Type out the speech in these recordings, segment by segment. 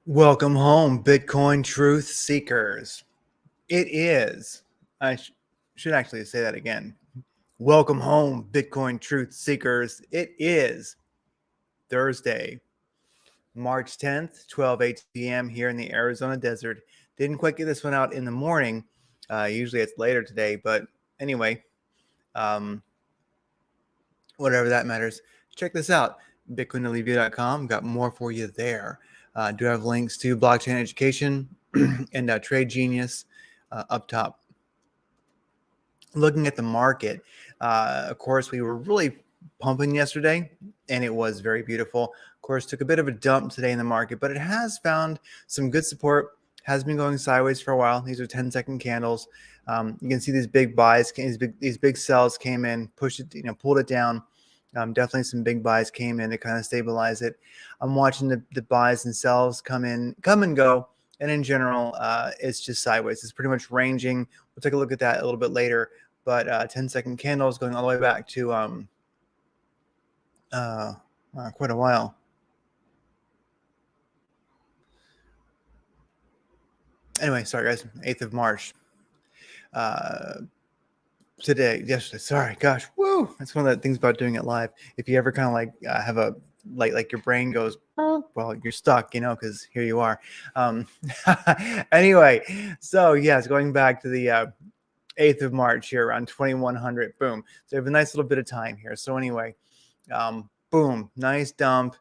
Welcome home, Bitcoin truth seekers. It is, should actually say that again. Welcome home, Bitcoin truth seekers. It is Thursday, March 10th, 12:08 p.m. here in the Arizona desert. Didn't quite get this one out in the morning. Usually it's later today, but anyway, um, whatever that matters. Check this out, bitcoinreview.com. Got more for you there. Do have links to blockchain education and Trade Genius up top. Looking at the market, of course, we were really pumping yesterday, and it was very beautiful. Of course, took a bit of a dump today in the market, but it has found some good support. Has been going sideways for a while. These are 10-second candles. You can see these big buys, these big sells came in, pushed it, pulled it down. Definitely some big buys came in to kind of stabilize it. I'm watching the buys and sells come and go. And in general, it's just sideways. It's pretty much ranging. We'll take a look at that a little bit later. But 10-second candles going all the way back to quite a while. Anyway, sorry guys, 8th of March. Yesterday, sorry, gosh, woo! That's one of the things about doing it live. If you ever kind of like have a like your brain goes, well, you're stuck, because here you are. Anyway, so yes, going back to the 8th of March here around 2100, boom. So we have a nice little bit of time here. So anyway, boom, nice dump.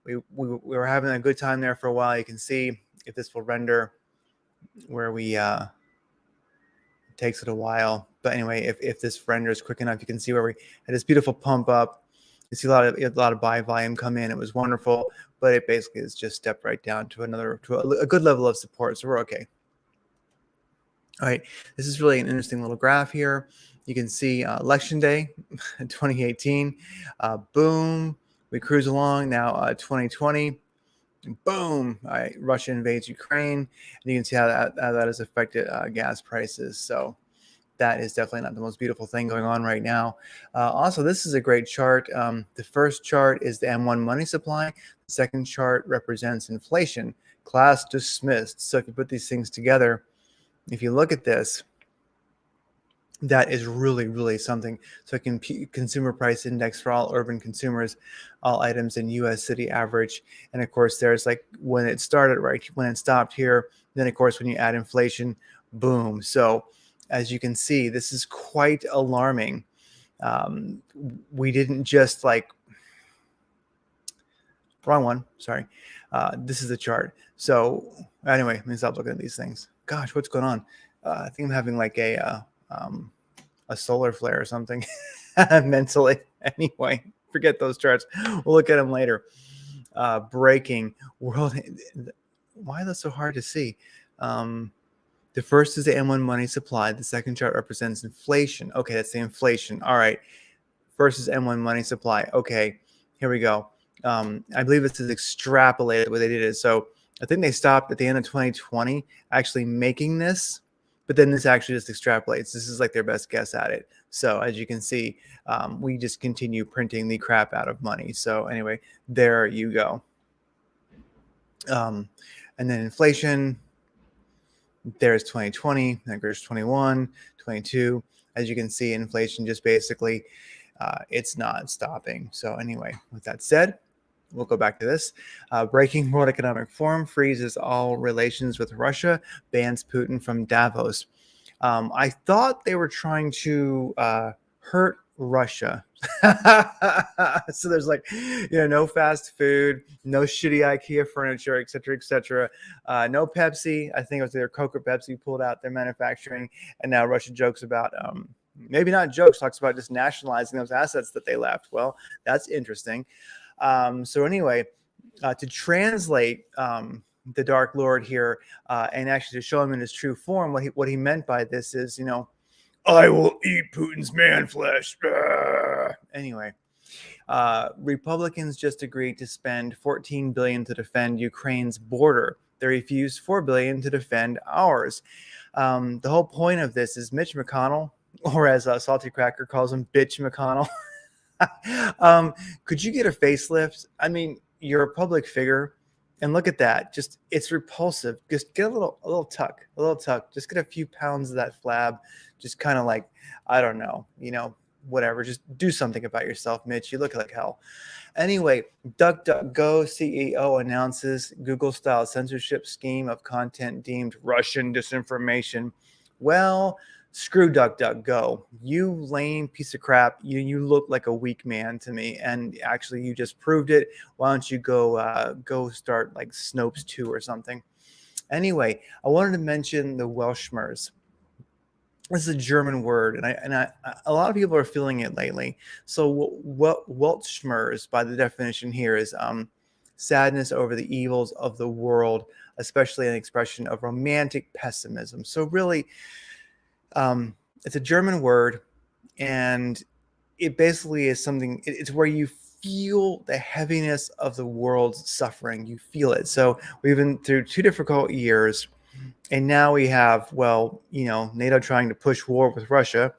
We were having a good time there for a while. You can see if this will render where we takes it a while. But anyway, if this renders quick enough, you can see where we had this beautiful pump up. You see a lot of buy volume come in. It was wonderful, but it basically has just stepped right down to a good level of support. So we're okay. All right, this is really an interesting little graph here. You can see election day 2018, boom, we cruise along. Now 2020, boom, all right, Russia invades Ukraine, and you can see how that has affected gas prices. So that is definitely not the most beautiful thing going on right now. Also, this is a great chart. The first chart is the M1 money supply. The second chart represents inflation. Class dismissed. So if you put these things together, if you look at this, that is really, really something. So consumer price index for all urban consumers, all items in U.S. city average. And of course, there's like when it started, right, when it stopped here. Then, of course, when you add inflation, boom. So as you can see, this is quite alarming. We didn't just wrong one. Sorry. This is the chart. So anyway, let me stop looking at these things. Gosh, what's going on? I think I'm having like a solar flare or something mentally. Anyway, forget those charts. We'll look at them later. Breaking world. Why are those so hard to see? The first is the M1 money supply. The second chart represents inflation. Okay, that's the inflation. All right. First is M1 money supply. Okay, here we go. I believe this is extrapolated what they did is. So I think they stopped at the end of 2020 actually making this, but then this actually just extrapolates. This is like their best guess at it. So as you can see, we just continue printing the crap out of money. So anyway, there you go. And then inflation, there's 2020, there's 21, 22. As you can see, inflation just basically, it's not stopping. So anyway, with that said, we'll go back to this. Breaking World Economic Forum freezes all relations with Russia, bans Putin from Davos. I thought they were trying to hurt Russia. So there's no fast food, no shitty IKEA furniture, et cetera, no Pepsi. I think it was their Coke or Pepsi pulled out their manufacturing, and now Russia jokes about maybe not jokes, talks about just nationalizing those assets that they left. Well, that's interesting. So anyway, to translate the Dark Lord here and actually to show him in his true form, what he meant by this is, I will eat Putin's man flesh. Anyway, Republicans just agreed to spend $14 billion to defend Ukraine's border. They refused $4 billion to defend ours. The whole point of this is Mitch McConnell, or as Salty Cracker calls him, Bitch McConnell. Could you get a facelift? I mean, you're a public figure. And look at that. Just it's repulsive. Just get a little tuck. Just get a few pounds of that flab. Just kind of like, I don't know, whatever. Just do something about yourself, Mitch. You look like hell. Anyway, DuckDuckGo CEO announces Google-style censorship scheme of content deemed Russian disinformation. Well, screw DuckDuckGo. You lame piece of crap. You look like a weak man to me, and actually, you just proved it. Why don't you go start like Snopes 2 or something? Anyway, I wanted to mention the Weltschmerz. This is a German word, and a lot of people are feeling it lately. So what Weltschmerz, by the definition here, is sadness over the evils of the world, especially an expression of romantic pessimism. So really, it's a German word, and it basically is something. It's where you feel the heaviness of the world's suffering. You feel it. So we've been through 2 difficult years. And now we have, NATO trying to push war with Russia.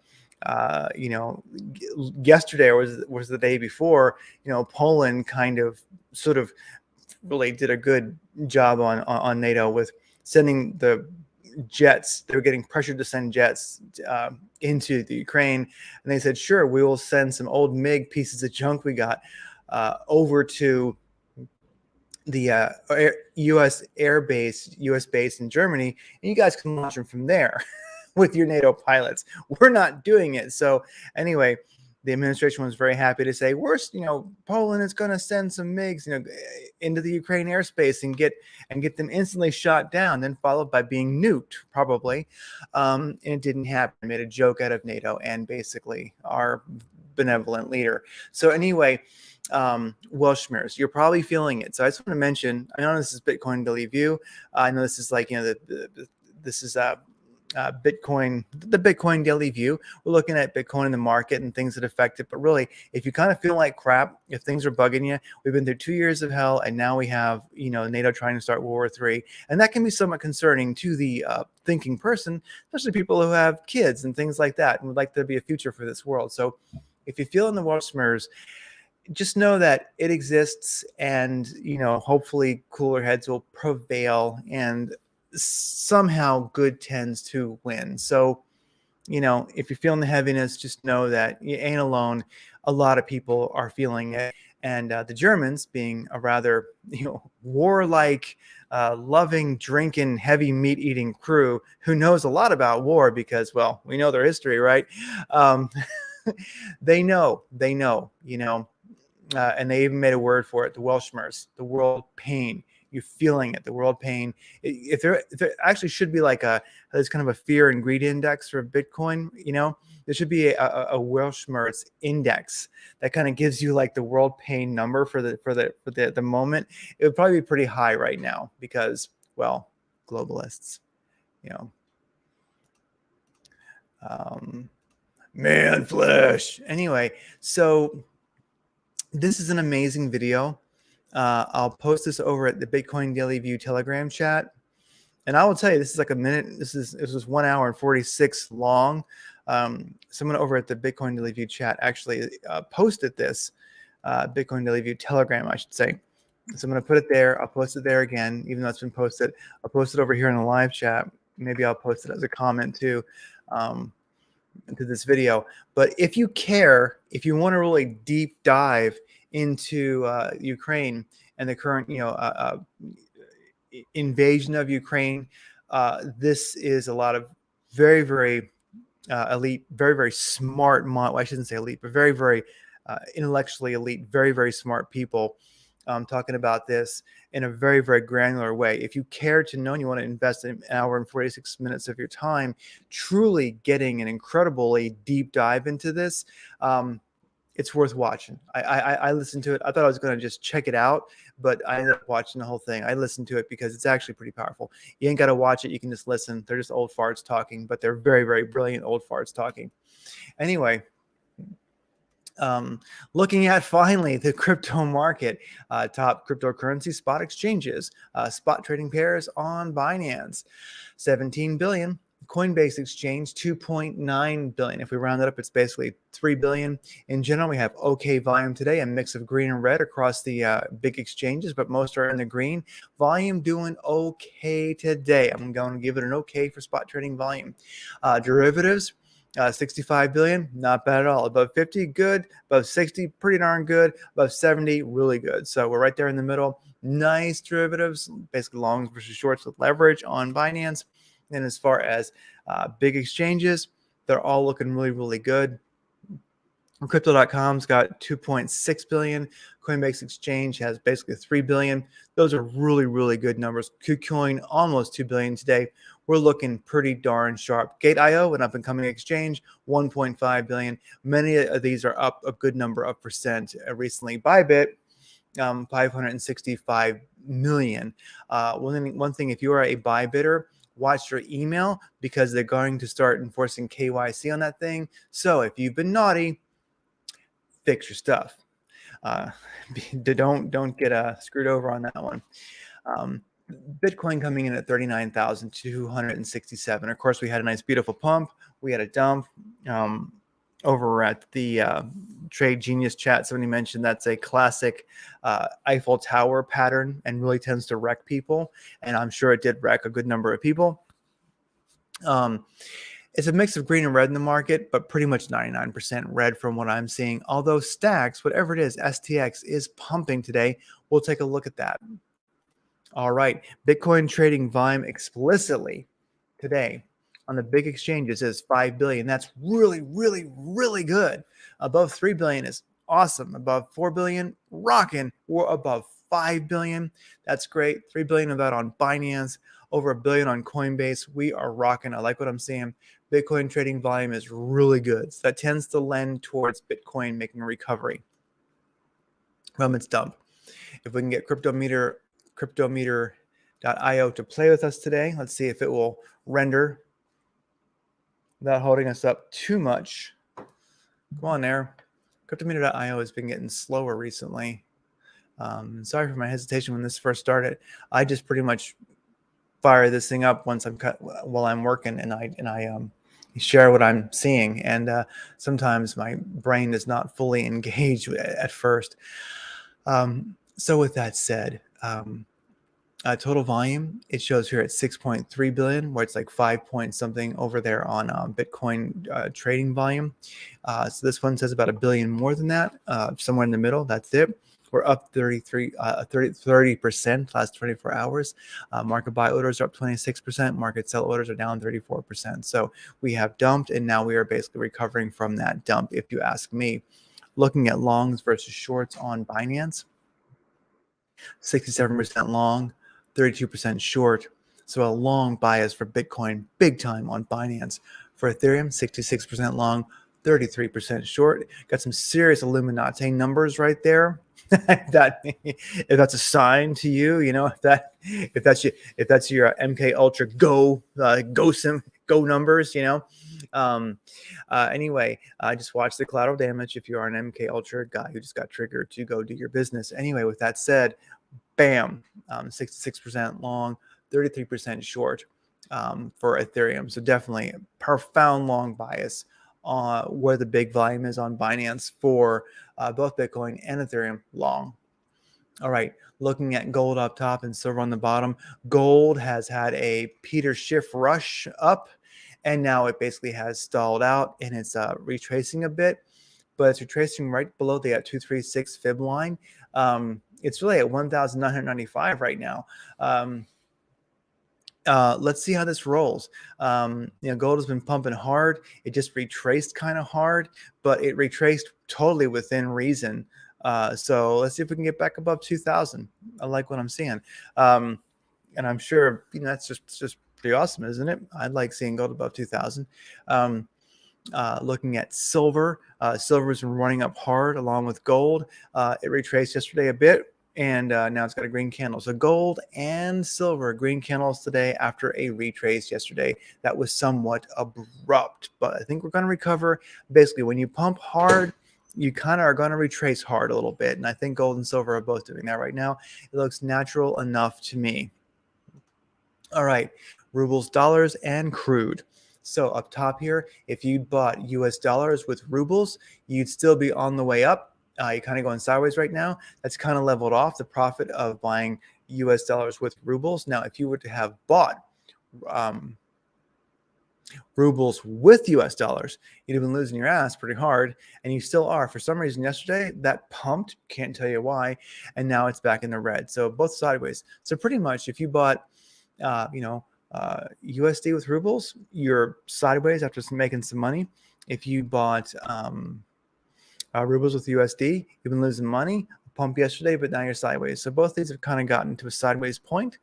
Yesterday was the day before, Poland sort of really did a good job on NATO with sending the jets. They were getting pressured to send jets into the Ukraine. And they said, sure, we will send some old MiG pieces of junk we got over to the U.S. base in Germany, and you guys can launch them from there with your NATO pilots. We're not doing it. So anyway, the administration was very happy to say, Poland is going to send some MiGs, into the Ukraine airspace and get them instantly shot down, then followed by being nuked, probably. And it didn't happen. It made a joke out of NATO and basically our benevolent leader. So anyway, Weltschmerz, you're probably feeling it. So I just want to mention, I know this is Bitcoin Daily View. I know this is like, this is Bitcoin, the Bitcoin Daily View. We're looking at Bitcoin in the market and things that affect it. But really, if you kind of feel like crap, if things are bugging you, we've been through 2 years of hell, and now we have, NATO trying to start World War III. And that can be somewhat concerning to the thinking person, especially people who have kids and things like that and would like there to be a future for this world. So if you feel in the Weltschmerz, just know that it exists, and hopefully cooler heads will prevail, and somehow good tends to win. So if you're feeling the heaviness, just know that you ain't alone. A lot of people are feeling it, and the Germans, being a rather warlike, loving, drinking, heavy meat eating crew who knows a lot about war because, well, we know their history, right? They know, and they even made a word for it, the Weltschmerz, the world pain. You're feeling it, the world pain. If there actually should be like there's kind of a fear and greed index for Bitcoin, there should be a Weltschmerz index that kind of gives you like the world pain number for the moment. It would probably be pretty high right now because, well, globalists, man flesh. Anyway, so this is an amazing video. I'll post this over at the Bitcoin Daily View Telegram chat. And I will tell you, this is like a minute. This was 1 hour and 46 long. Someone over at the Bitcoin Daily View chat actually posted this, Bitcoin Daily View Telegram, I should say. So I'm going to put it there. I'll post it there again, even though it's been posted. I'll post it over here in the live chat. Maybe I'll post it as a comment too. To this video. But if you care, if you want to really deep dive into Ukraine and the current invasion of Ukraine, this is a lot of very, very elite, very, very smart, well, I shouldn't say elite, but very, very intellectually elite, very, very smart people talking about this in a very, very granular way. If you care to know and you want to invest an hour and 46 minutes of your time truly getting an incredibly deep dive into this, it's worth watching. I listened to it. I thought I was going to just check it out, but I ended up watching the whole thing. I listened to it because it's actually pretty powerful. You ain't got to watch it. You can just listen. They're just old farts talking, but they're very, very brilliant old farts talking. Anyway, looking at finally the crypto market, top cryptocurrency spot exchanges, spot trading pairs on Binance, 17 billion. Coinbase exchange, 2.9 billion. If we round it up, it's basically 3 billion. In general, we have okay volume today, a mix of green and red across the big exchanges, but most are in the green. Volume doing okay today. I'm going to give it an okay for spot trading volume. Derivatives, 65 billion, not bad at all. Above 50, good. Above 60, pretty darn good. Above 70, really good. So we're right there in the middle. Nice derivatives, basically longs versus shorts with leverage on Binance. And as far as big exchanges, they're all looking really, really good. Crypto.com's got 2.6 billion. Coinbase Exchange has basically 3 billion. Those are really, really good numbers. KuCoin almost 2 billion today. We're looking pretty darn sharp. Gate.io, an up-and-coming exchange, 1.5 billion. Many of these are up a good number of percent recently. Bybit, 565 million. One thing, if you are a buy bidder, watch your email because they're going to start enforcing KYC on that thing. So if you've been naughty, fix your stuff. Don't get screwed over on that one. Bitcoin coming in at 39,267. Of course, we had a nice, beautiful pump. We had a dump. Over at the Trade Genius chat, somebody mentioned that's a classic Eiffel Tower pattern and really tends to wreck people. And I'm sure it did wreck a good number of people. It's a mix of green and red in the market, but pretty much 99% red from what I'm seeing. Although Stacks, whatever it is, STX is pumping today. We'll take a look at that. All right. Bitcoin trading volume explicitly today on the big exchanges is 5 billion. That's really, really, really good. Above 3 billion is awesome. Above 4 billion, rocking. We're above 5 billion. That's great. 3 billion of that on Binance, over $1 billion on Coinbase. We are rocking. I like what I'm seeing. Bitcoin trading volume is really good. So that tends to lend towards Bitcoin making a recovery from its dump. If we can get cryptometer.io to play with us today, let's see if it will render without holding us up too much. Come on there. Cryptometer.io has been getting slower recently. Sorry for my hesitation when this first started. I just pretty much fire this thing up once while I'm working, and I share what I'm seeing. And sometimes my brain is not fully engaged at first. So with that said, total volume, it shows here at 6.3 billion, where it's like 5 point something over there on Bitcoin trading volume. So this one says about $1 billion more than that, somewhere in the middle. That's it. We're up 30% last 24 hours. Market buy orders are up 26%. Market sell orders are down 34%. So we have dumped, and now we are basically recovering from that dump, if you ask me. Looking at longs versus shorts on Binance, 67% long, 32% short. So a long bias for Bitcoin, big time on Binance. For Ethereum, 66% long, 33% short. Got some serious Illuminati numbers right there. If that's a sign to you, you know, if that's your MK Ultra go numbers, you know. Anyway, I just watched the collateral damage. If you are an MK Ultra guy who just got triggered to go do your business. Anyway, with that said, bam, 66% long, 33% short for Ethereum. So definitely a profound long bias where the big volume is on Binance for both Bitcoin and Ethereum long. All right, looking at gold up top and silver on the bottom. Gold has had a Peter Schiff rush up, and now it basically has stalled out, and it's retracing a bit, but it's retracing right below the 236 fib line. It's really at 1,995 right now. Let's see how this rolls. Gold has been pumping hard. It just retraced kind of hard, but it retraced totally within reason. So let's see if we can get back above 2,000. I like what I'm seeing. And I'm sure, that's just pretty awesome, isn't it? I'd like seeing gold above 2,000. Looking at silver, silver's been running up hard along with gold. It retraced yesterday a bit, and now it's got a green candle. So gold and silver, green candles today after a retrace yesterday. That was somewhat abrupt, but I think we're going to recover. Basically, when you pump hard, you kind of are going to retrace hard a little bit, and I think gold and silver are both doing that right now. It looks natural enough to me. All right, rubles, dollars, and crude. So up top here, if you bought US dollars with rubles, you'd still be on the way up. You're kind of going sideways right now. That's kind of leveled off the profit of buying US dollars with rubles. Now, if you were to have bought rubles with US dollars, you'd have been losing your ass pretty hard, and you still are. For some reason, yesterday that pumped, can't tell you why, and now it's back in the red. So both sideways. So pretty much, if you bought, USD with rubles, you're sideways after making some money. If you bought rubles with USD, you've been losing money. Pump yesterday, but now you're sideways. So both these have kind of gotten to a sideways point.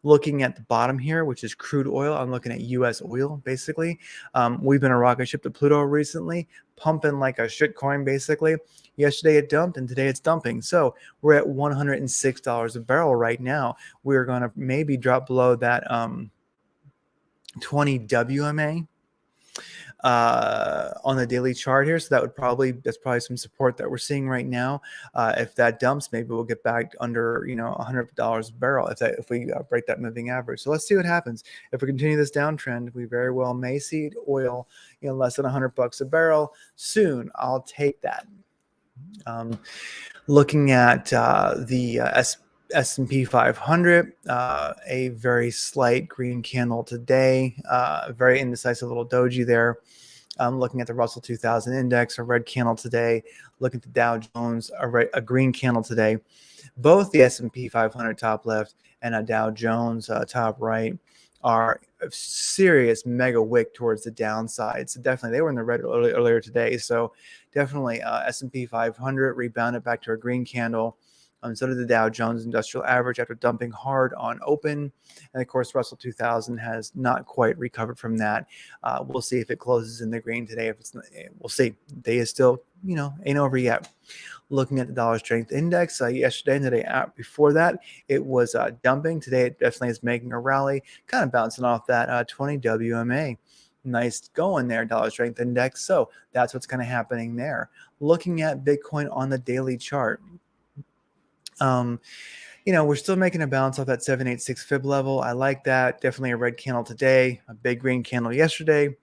Looking at the bottom here, which is crude oil, I'm looking at US oil, basically. We've been a rocket ship to Pluto recently, pumping like a shit coin, basically. Yesterday it dumped, and today it's dumping. So we're at $106 a barrel right now. We're going to maybe drop below that 20 WMA on the daily chart here. So that's probably some support that we're seeing right now. If that dumps, maybe we'll get back under, $100 a barrel if we break that moving average. So let's see what happens. If we continue this downtrend, we very well may see oil, less than $100 a barrel soon. I'll take that. Looking at the S&P 500, a very slight green candle today, very indecisive little doji there. Looking at the Russell 2000 index, a red candle today. Looking at the Dow Jones, a green candle today. Both the S&P 500 top left and a Dow Jones top right are a serious mega wick towards the downside. So definitely they were in the red earlier today. So definitely S&P 500 rebounded back to a green candle. So did the Dow Jones Industrial Average after dumping hard on open. And of course, Russell 2000 has not quite recovered from that. We'll see if it closes in the green today. If it's not, we'll see. Day is still, ain't over yet. Looking at the dollar strength index yesterday and the day before that, it was dumping. Today, it definitely is making a rally, kind of bouncing off that 20 WMA. Nice going there, dollar strength index. So that's what's kind of happening there. Looking at Bitcoin on the daily chart. We're still making a bounce off that 786 fib level. I like that. Definitely a red candle today, a big green candle yesterday.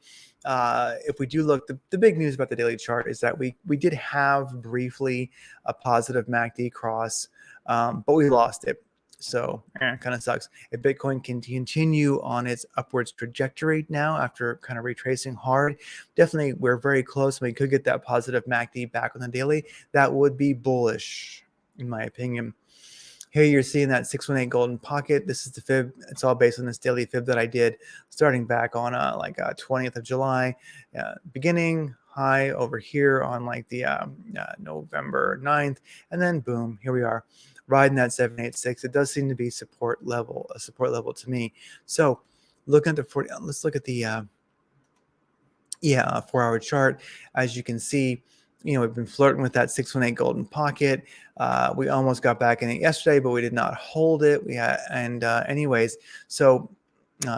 If we do look, the big news about the daily chart is that we did have briefly a positive MACD cross, but we lost it. So kind of sucks. If Bitcoin can continue on its upwards trajectory now after kind of retracing hard, definitely we're very close. We could get that positive MACD back on the daily. That would be bullish, in my opinion. Here you're seeing that 618 golden pocket. This is the fib. It's all based on this daily fib that I did starting back on 20th of July. Beginning high over here on the November 9th. And then boom, here we are riding that 786. It does seem to be a support level to me. So looking at the 40, let's look at the 4-hour chart. As you can see, we've been flirting with that 618 golden pocket. We almost got back in it yesterday, but we did not hold it. Anyways, so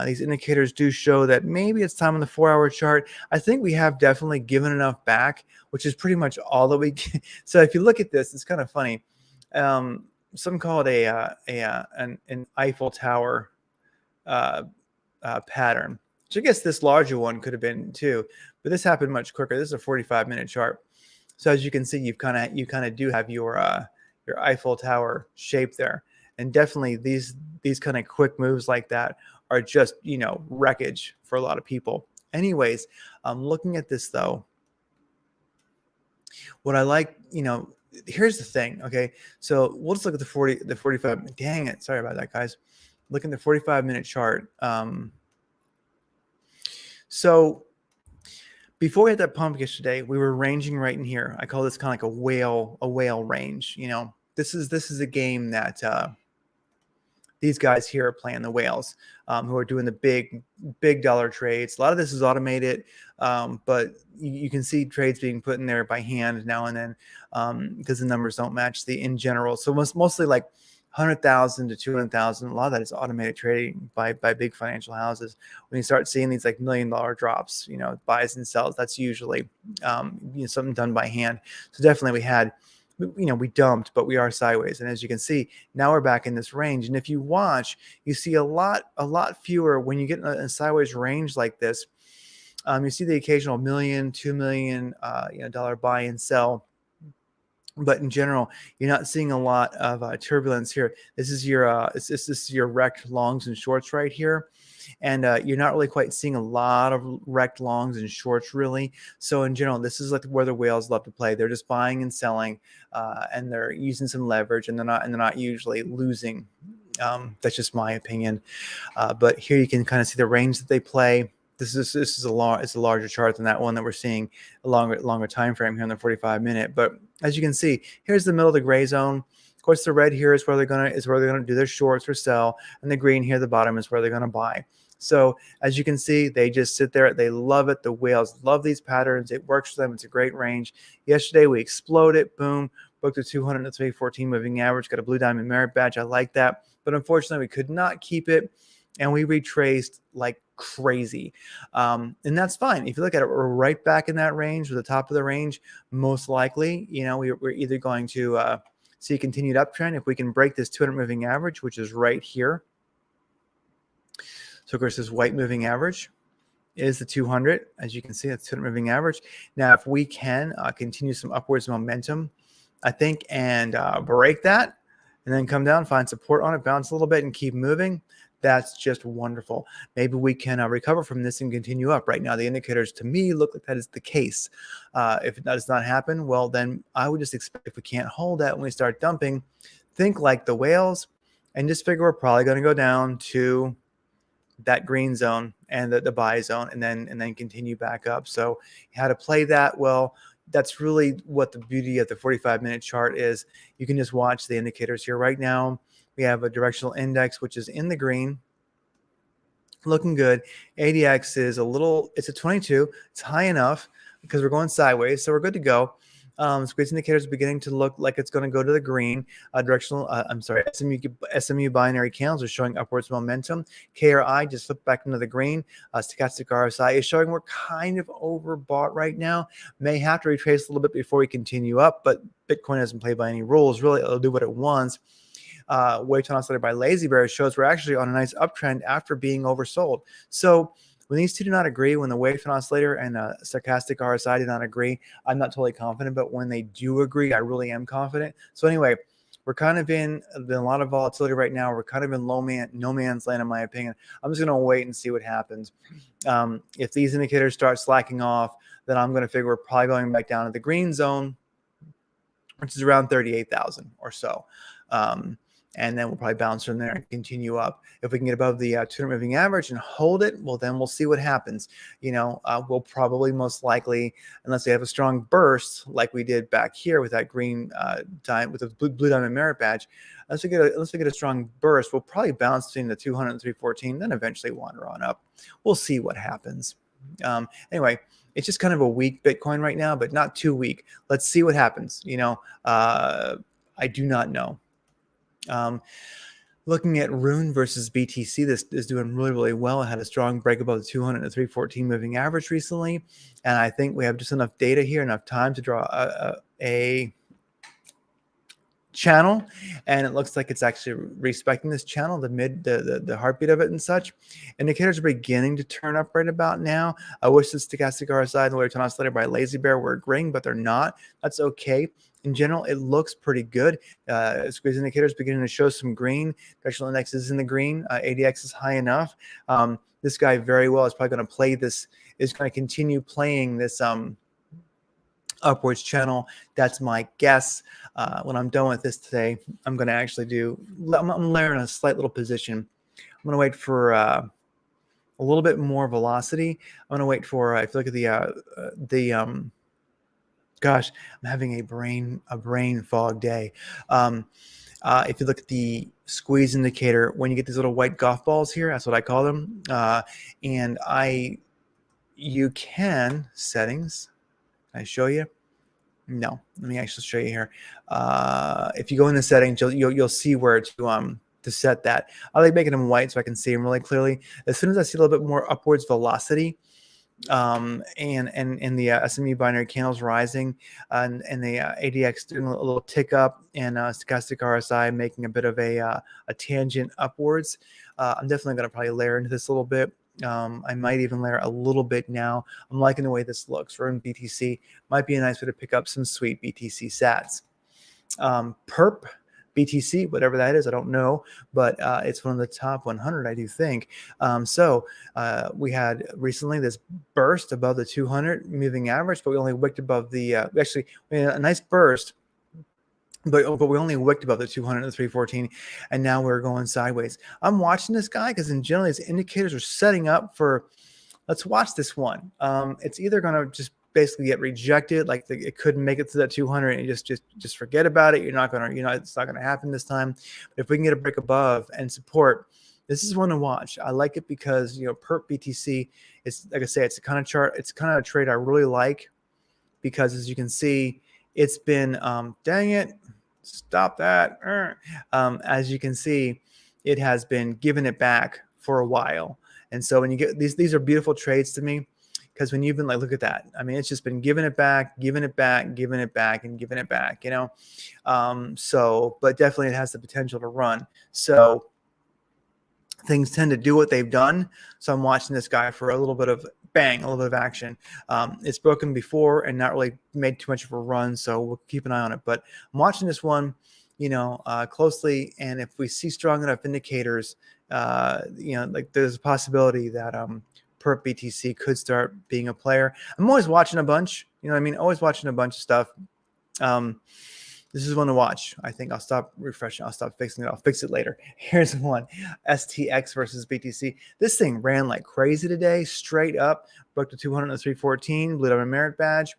these indicators do show that maybe it's time on the 4-hour chart. I think we have definitely given enough back, which is pretty much all that we get. So if you look at this, it's kind of funny. Some call it an Eiffel Tower pattern, which I guess this larger one could have been too, but this happened much quicker. This is a 45-minute chart. So as you can see, you kind of do have your Eiffel Tower shape there, and definitely these kind of quick moves like that are just wreckage for a lot of people. Anyways, looking at this though, what I like, here's the thing. Okay, so we'll just look at the 45. Dang it, sorry about that, guys. Look at the 45-minute chart. So before we had that pump yesterday, we were ranging right in here. I call this kind of like a whale range. This is a game that these guys here are playing, the whales, who are doing the big dollar trades. A lot of this is automated, but you can see trades being put in there by hand now and then because the numbers don't match in general. So mostly like 100,000 to 200,000. A lot of that is automated trading by big financial houses. When you start seeing these like $1 million drops, buys and sells, that's usually something done by hand. So definitely we had we dumped, but we are sideways. And as you can see, now we're back in this range. And if you watch, you see a lot fewer when you get in a sideways range like this. You see the occasional million, 2 million, dollar buy and sell. But in general, you're not seeing a lot of turbulence here. This is your this is your wrecked longs and shorts right here. And you're not really quite seeing a lot of wrecked longs and shorts really. So in general, this is like where the whales love to play. They're just buying and selling, and they're using some leverage, and they're not usually losing. That's just my opinion. But here you can kind of see the range that they play. This is a larger chart than that one that we're seeing a longer time frame here in the 45-minute. But as you can see, here's the middle of the gray zone. Of course, the red here is where they're gonna do their shorts or sell, and the green here, the bottom, is where they're gonna buy. So as you can see, they just sit there. They love it. The whales love these patterns. It works for them. It's a great range. Yesterday we exploded. Boom. Booked a 200 to 314 moving average. Got a blue diamond merit badge. I like that. But unfortunately, we could not keep it, and we retraced like crazy. And that's fine. If you look at it, we're right back in that range, or the top of the range. Most likely, we're either going to see a continued uptrend if we can break this 200 moving average, which is right here. So of course, this white moving average is the 200. As you can see, that's 200 moving average. Now, if we can continue some upwards momentum, I think, and break that, and then come down, find support on it, bounce a little bit, and keep moving, that's just wonderful. Maybe we can recover from this and continue up. Right now, the indicators to me look like that is the case. If it does not happen, well, then I would just expect, if we can't hold that when we start dumping, think like the whales and just figure we're probably going to go down to that green zone and the buy zone, and then continue back up. So how to play that? Well, that's really what the beauty of the 45-minute chart is. You can just watch the indicators here. Right now, we have a directional index, which is in the green, looking good. ADX is it's a 22. It's high enough because we're going sideways, so we're good to go. Squeeze indicators beginning to look like it's going to go to the green. SMU binary candles are showing upwards momentum. KRI just flipped back into the green. Stochastic RSI is showing we're kind of overbought right now. May have to retrace a little bit before we continue up, but Bitcoin doesn't play by any rules. Really, it'll do what it wants. Wave tone oscillator by Lazy Bear shows we're actually on a nice uptrend after being oversold. So when these two do not agree, when the wave tone oscillator and stochastic RSI do not agree, I'm not totally confident. But when they do agree, I really am confident. So anyway, we're kind of in a lot of volatility right now. We're kind of in no man's land, in my opinion. I'm just going to wait and see what happens. If these indicators start slacking off, then I'm going to figure we're probably going back down to the green zone, which is around 38,000 or so. And then we'll probably bounce from there and continue up. If we can get above the 200 moving average and hold it, well, then we'll see what happens. We'll probably most likely, unless we have a strong burst like we did back here with that green with the blue diamond merit badge, unless we get a strong burst, we'll probably bounce between the 200 and 314, then eventually wander on up. We'll see what happens. Anyway, it's just kind of a weak Bitcoin right now, but not too weak. Let's see what happens. I do not know. Looking at Rune versus BTC, this is doing really, really well. It had a strong break above the 200 and 314 moving average recently. And I think we have just enough data here, enough time to draw a channel, and it looks like it's actually respecting this channel, the heartbeat of it and such. Indicators are beginning to turn up right about now. I wish the stochastic RSI and the wave tone oscillator by Lazy Bear were agreeing, but they're not. That's okay. In general, it looks pretty good. Squeeze indicators beginning to show some green. Directional index is in the green. ADX is high enough. This guy very well is probably going to play this, is going to continue playing this upwards channel. That's my guess. When I'm done with this today, I'm going to actually I'm layering a slight little position. I'm going to wait for a little bit more velocity. I'm going to wait for, if you look at gosh, I'm having a brain fog day. If you look at the squeeze indicator, when you get these little white golf balls here, that's what I call them. You can settings. Can I show you? No, let me actually show you here. If you go in the settings, you'll see where to set that. I like making them white so I can see them really clearly. As soon as I see a little bit more upwards velocity, and the SME binary candles rising, and the ADX doing a little tick up, and stochastic RSI making a bit of a tangent upwards. I'm definitely going to probably layer into this a little bit. I might even layer a little bit now. I'm liking the way this looks. We're in BTC. Might be a nice way to pick up some sweet BTC sats. Perp BTC, whatever that is, I don't know, but it's one of the top 100, I do think. So we had recently this burst above the 200 moving average, but we only wicked above the, actually, we had a nice burst, but we only wicked above the 200 and the 314, and now we're going sideways. I'm watching this guy because in general, these indicators are setting up for, let's watch this one. It's either going to just basically get rejected, like it couldn't make it to that 200, and you just forget about it. You're not gonna, it's not gonna happen this time. But if we can get a break above and support, this is one to watch. I like it because perp BTC is, like I say, it's the kind of chart, it's kind of a trade I really like, because as you can see, it's been dang it, stop that. As you can see, it has been giving it back for a while. And so when you get these are beautiful trades to me, because when you've been like, look at that. I mean, it's just been giving it back, giving it back, giving it back, and giving it back, So, but definitely it has the potential to run. So things tend to do what they've done. So I'm watching this guy for a little bit of bang, a little bit of action. It's broken before and not really made too much of a run. So we'll keep an eye on it. But I'm watching this one, closely. And if we see strong enough indicators, like there's a possibility that, perp BTC could start being a player. I'm always watching a bunch, always watching a bunch of stuff. This is one to watch. I think I'll stop refreshing. I'll stop fixing it. I'll fix it later. Here's one, STX versus BTC. This thing ran like crazy today, straight up, broke to 200 and 314, blew up a merit badge,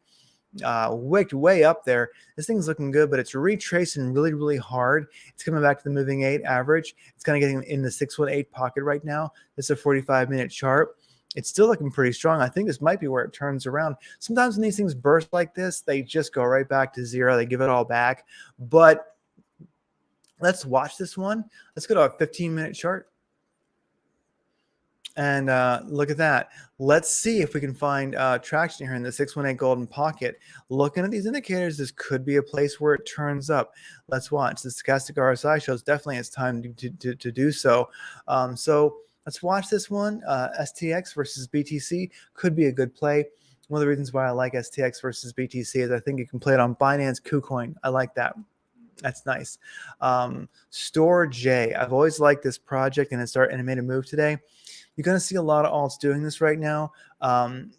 wicked way up there. This thing's looking good, but it's retracing really, really hard. It's coming back to the moving 8 average. It's kind of getting in the 618 pocket right now. This is a 45-minute chart. It's still looking pretty strong. I think this might be where it turns around. Sometimes when these things burst like this, they just go right back to zero. They give it all back. But let's watch this one. Let's go to a 15-minute chart. And look at that. Let's see if we can find traction here in the 618 golden pocket. Looking at these indicators, this could be a place where it turns up. Let's watch. The stochastic RSI shows definitely it's time to do so. So let's watch this one. STX versus BTC could be a good play. One of the reasons why I like STX versus BTC is I think you can play it on Binance, KuCoin. I like that. That's nice. Store J. I've always liked this project, and it made a move today. You're going to see a lot of alts doing this right now.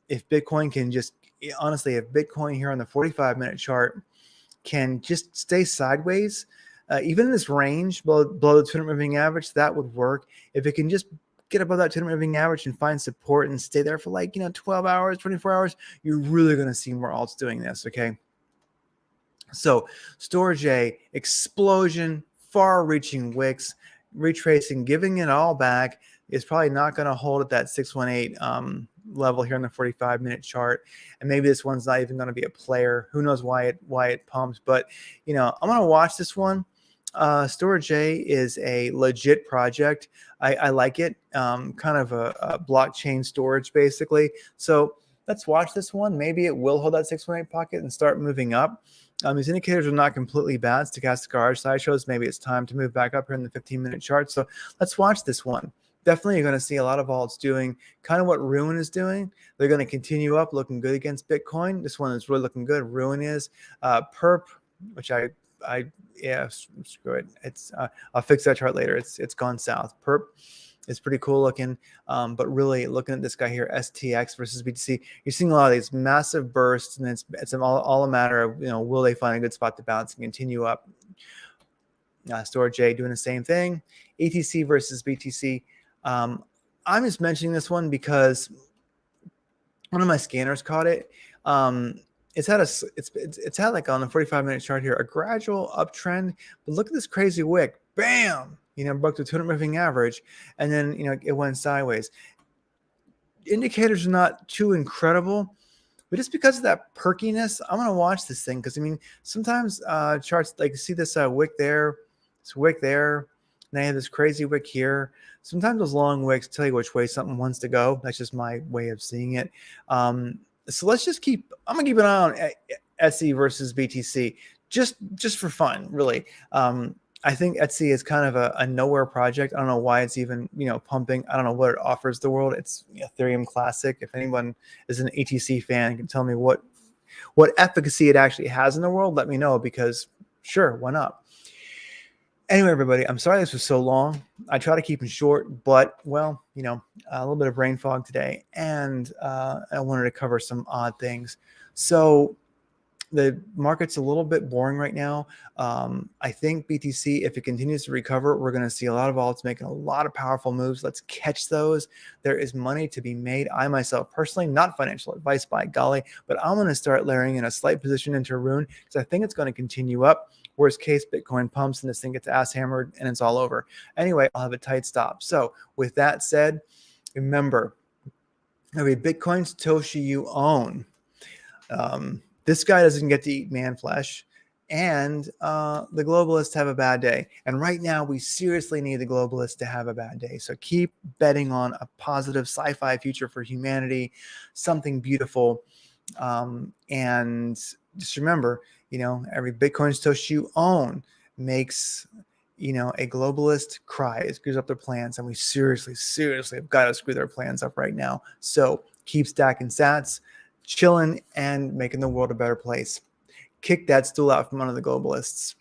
If Bitcoin can just, honestly, if Bitcoin here on the 45-minute chart can just stay sideways, even in this range below the 200 moving average, that would work. If it can just get above that 200 moving average and find support and stay there for 12 hours, 24 hours, you're really going to see more alts doing this, okay? So Storage A, explosion, far-reaching wicks, retracing, giving it all back, is probably not going to hold at that 618 level here on the 45-minute chart. And maybe this one's not even going to be a player. Who knows why it pumps? But, I'm going to watch this one. Storage A is a legit project. I like it. Kind of a blockchain storage, basically. So let's watch this one. Maybe it will hold that 618 pocket and start moving up. These indicators are not completely bad. Stochastic RSI shows maybe it's time to move back up here in the 15-minute chart. So let's watch this one. Definitely you're going to see a lot of alts doing kind of what Ruin is doing. They're going to continue up, looking good against Bitcoin. This one is really looking good. Ruin is perp, which yeah, screw it. It's I'll fix that chart later. It's gone south. Perp is pretty cool looking, but really looking at this guy here, STX versus BTC, you're seeing a lot of these massive bursts, and it's all a matter of will they find a good spot to bounce and continue up. Storage A doing the same thing. ETC versus BTC. I'm just mentioning this one because one of my scanners caught it. It's had like on the 45-minute chart here a gradual uptrend, but look at this crazy wick, bam, broke the 200 moving average, and then it went sideways. Indicators are not too incredible, but just because of that perkiness, I'm gonna watch this thing because sometimes charts like see this wick there, this wick there, Then I have this crazy wick here. Sometimes those long wicks tell you which way something wants to go. That's just my way of seeing it. So let's just I'm gonna keep an eye on Etsy versus BTC, just for fun, really. I think Etsy is kind of a nowhere project. I don't know why it's even, pumping. I don't know what it offers the world. It's Ethereum Classic. If anyone is an ETC fan and can tell me what efficacy it actually has in the world, let me know, because sure, why not? Anyway, everybody, I'm sorry this was so long. I try to keep it short, but, well, a little bit of brain fog today, and I wanted to cover some odd things. So the market's a little bit boring right now. I think BTC, if it continues to recover, we're going to see a lot of alts making a lot of powerful moves. Let's catch those. There is money to be made. I myself, personally, not financial advice by golly, but I'm going to start layering in a slight position into Rune because I think it's going to continue up. Worst case, Bitcoin pumps and this thing gets ass hammered and it's all over. Anyway, I'll have a tight stop. So with that said, remember, every Bitcoin Satoshi you own, this guy doesn't get to eat man flesh, and the globalists have a bad day. And right now, we seriously need the globalists to have a bad day. So keep betting on a positive sci-fi future for humanity, something beautiful. And just remember, every Bitcoin Satoshi you own makes, a globalist cry. It screws up their plans. And we seriously have got to screw their plans up right now. So keep stacking sats, chilling, and making the world a better place. Kick that stool out from under the globalists.